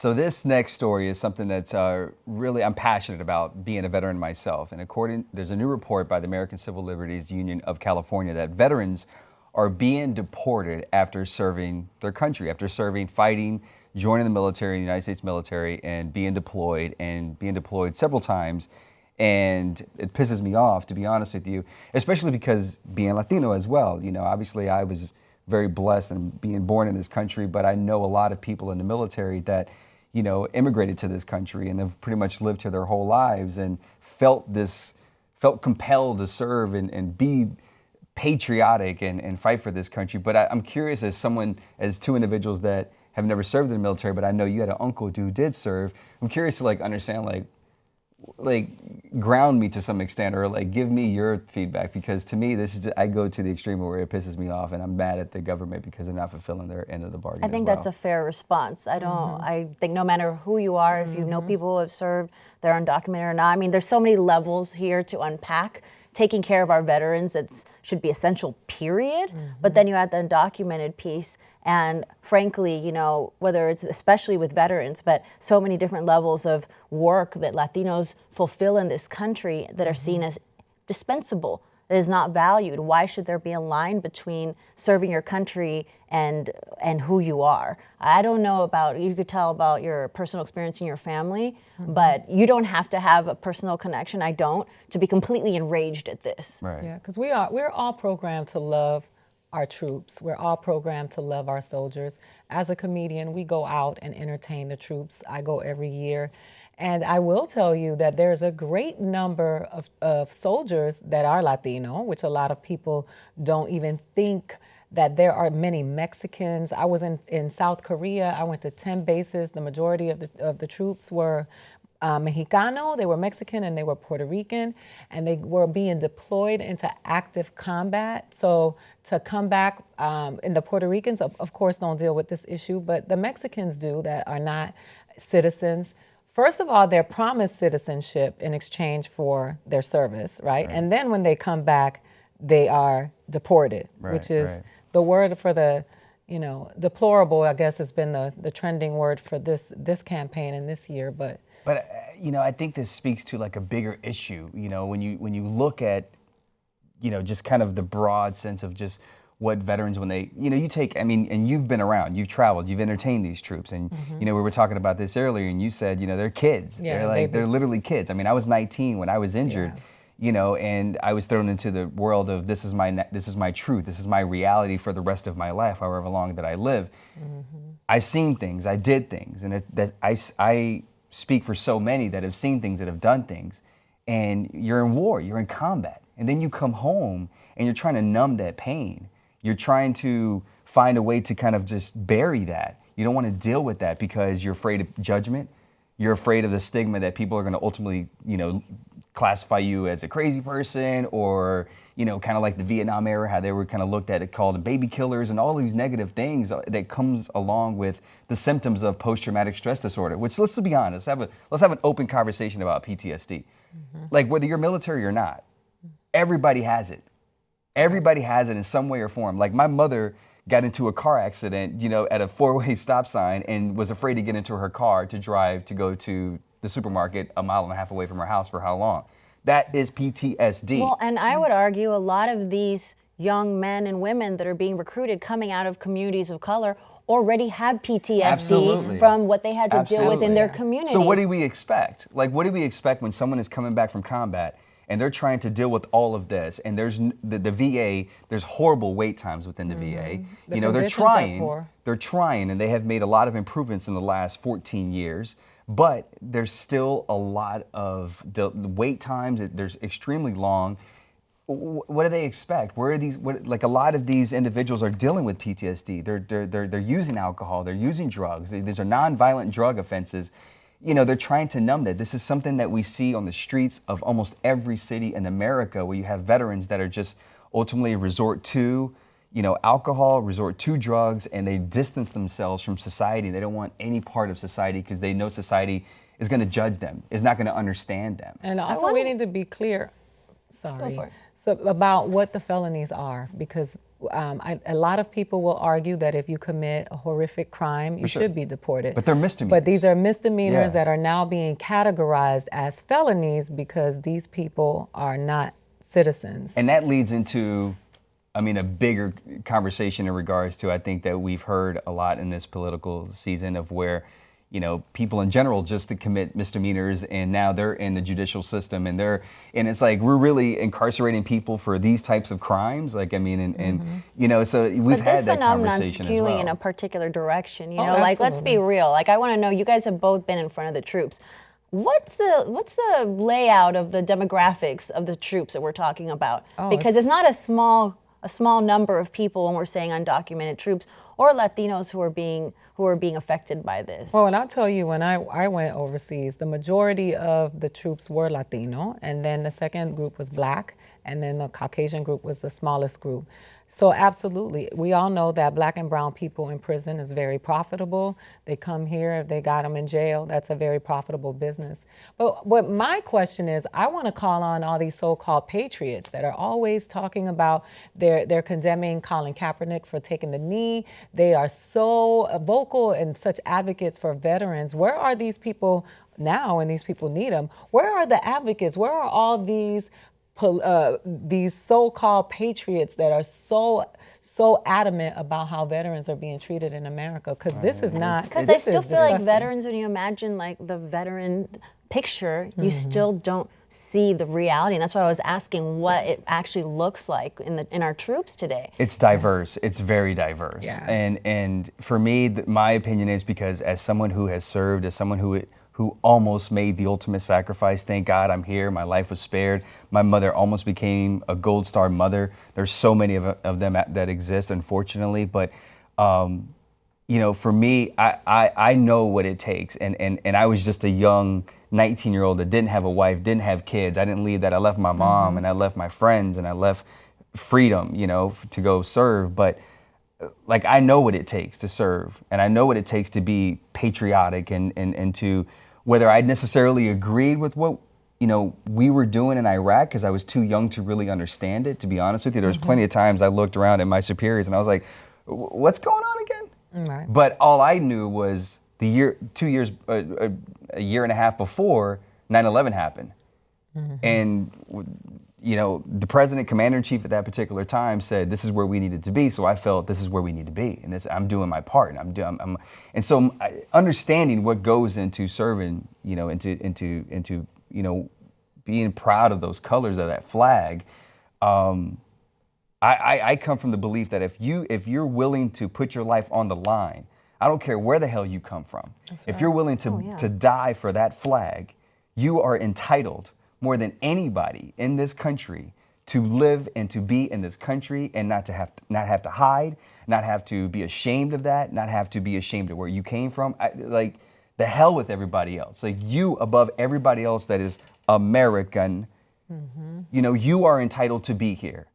So this next story is something that's really, I'm passionate about being a veteran myself. And there's a new report by the American Civil Liberties Union of California that veterans are being deported after serving their country, after serving, fighting, joining the military, the United States military, and being deployed several times. And it pisses me off, to be honest with you, especially because being Latino as well. You know, obviously I was very blessed in being born in this country, but I know a lot of people in the military that, you know, immigrated to this country and have pretty much lived here their whole lives and felt compelled to serve and be patriotic and fight for this country. But I'm curious, as two individuals that have never served in the military, but I know you had an uncle who did serve. I'm curious to understand ground me to some extent, or give me your feedback, because to me I go to the extreme where it pisses me off and I'm mad at the government because they're not fulfilling their end of the bargain. I think that's a fair response. I think no matter who you are, if you know people who have served, they're undocumented or not. I mean, there's so many levels here to unpack. Taking care of our veterans, should be essential, period. But then you add the undocumented piece, and frankly, you know, whether it's especially with veterans, but so many different levels of work that Latinos fulfill in this country that are seen as dispensable, that is not valued. Why should there be a line between serving your country and who you are? I don't know you could tell about your personal experience in your family, but you don't have to have a personal connection, I don't, to be completely enraged at this. Right. Yeah, because we're all programmed to love our troops. We're all programmed to love our soldiers. As a comedian, we go out and entertain the troops. I go every year. And I will tell you that there's a great number of soldiers that are Latino, which a lot of people don't even think that there are many Mexicans. I was in South Korea. I went to 10 bases. The majority of the troops were Mexicano, they were Mexican, and they were Puerto Rican, and they were being deployed into active combat. So to come back, and the Puerto Ricans, of course, don't deal with this issue, but the Mexicans do that are not citizens. First of all, they're promised citizenship in exchange for their service, right? And then when they come back, they are deported, which is the word for the, you know, deplorable, I guess, has been the trending word for this campaign and this year. But you know, I think this speaks to a bigger issue. You know, when you look at, you know, just kind of the broad sense of just what veterans, when they, you know, and you've been around, you've traveled, you've entertained these troops, and you know, we were talking about this earlier, and you said, you know, they're kids. Yeah, they're literally kids. I mean, I was 19 when I was injured. Yeah. You know, and I was thrown into the world of this is my truth, this is my reality for the rest of my life, however long that I live. I've seen things, I did things, and I speak for so many that have seen things, that have done things, and you're in war, you're in combat, and then you come home and you're trying to numb that pain. You're trying to find a way to kind of just bury that. You don't want to deal with that because you're afraid of judgment. You're afraid of the stigma that people are going to ultimately, you know, classify you as a crazy person, or, you know, kind of like the Vietnam era, how they were kind of looked at, called baby killers, and all these negative things that comes along with the symptoms of post-traumatic stress disorder, which, let's be honest, let's have an open conversation about PTSD. Like, whether you're military or not, everybody has it. Everybody has it in some way or form. Like, my mother got into a car accident, you know, at a 4-way stop sign, and was afraid to get into her car to drive to go to the supermarket 1.5 miles away from her house for how long? That is PTSD. Well, and I would argue a lot of these young men and women that are being recruited coming out of communities of color already have PTSD from what they had to deal with in their community. So what do we expect? Like, what do we expect when someone is coming back from combat and they're trying to deal with all of this, and there's the VA, there's horrible wait times within the VA. You know, they're trying, and they have made a lot of improvements in the last 14 years, but there's still a lot of wait times. There's extremely long. What do they expect? Where are these? Like, a lot of these individuals are dealing with PTSD. They're using alcohol. They're using drugs. These are nonviolent drug offenses. You know, they're trying to numb that. This is something that we see on the streets of almost every city in America, where you have veterans that are just ultimately resort to, you know, alcohol, resort to drugs, and they distance themselves from society. They don't want any part of society because they know society is going to judge them, is not going to understand them. And also, we need to be clear, so about what the felonies are, because A lot of people will argue that if you commit a horrific crime, you should be deported. But they're misdemeanors. But these are misdemeanors Yeah. that are now being categorized as felonies because these people are not citizens. And that leads into, I mean, a bigger conversation in regards to, I think that we've heard a lot in this political season of where, you know, people in general just to commit misdemeanors and now they're in the judicial system and it's like we're really incarcerating people for these types of crimes. Like, I mean, and you know, so we've But had this that phenomenon's conversation as skewing well. in a particular direction. You Oh, know, like let's be absolutely. real. Like I want to know, you guys have both been in front of the troops. What's the layout of the demographics of the troops that we're talking about? Because it's not a small number of people when we're saying undocumented troops or Latinos who are being affected by this. Well, and I'll tell you, when I went overseas, the majority of the troops were Latino, and then the second group was Black, and then the Caucasian group was the smallest group. So absolutely, we all know that Black and brown people in prison is very profitable. They come here, if they got them in jail, that's a very profitable business. But what my question is, I want to call on all these so-called patriots that are always talking about they're condemning Colin Kaepernick for taking the knee. They are so vocal and such advocates for veterans. Where are these people now when these people need them? Where are the advocates? Where are all these so-called patriots that are so adamant about how veterans are being treated in America? Because this is not. Because I this still is feel like disgusting. veterans, when you imagine like the veteran picture, you still don't see the reality. And that's why I was asking what it actually looks like in our troops today. It's diverse. It's very diverse. Yeah. And for me, my opinion is because as someone who has served, as someone who almost made the ultimate sacrifice, thank God I'm here. My life was spared. My mother almost became a gold star mother. There's so many of them that exist, unfortunately. But you know, for me, I know what it takes. And I was just a young 19-year-old that didn't have a wife, didn't have kids. I didn't leave that. I left my mom and I left my friends and I left freedom, you know, to go serve. But like, I know what it takes to serve and I know what it takes to be patriotic and to, whether I necessarily agreed with what, you know, we were doing in Iraq, because I was too young to really understand it, to be honest with you. There was plenty of times I looked around at my superiors and I was like, what's going on again? Right. But all I knew was a year and a half before 9/11 happened. And, you know, the president, commander in chief at that particular time said, this is where we needed to be. So I felt this is where we need to be. And I'm doing my part. And so understanding what goes into serving, you know, into, you know, being proud of those colors of that flag. I come from the belief that if you're willing to put your life on the line, I don't care where the hell you come from. If you're willing to die for that flag, you are entitled more than anybody in this country to live and to be in this country and not have to hide, not have to be ashamed of that, not have to be ashamed of where you came from. Like, the hell with everybody else. Like, you above everybody else that is American, you know, you are entitled to be here.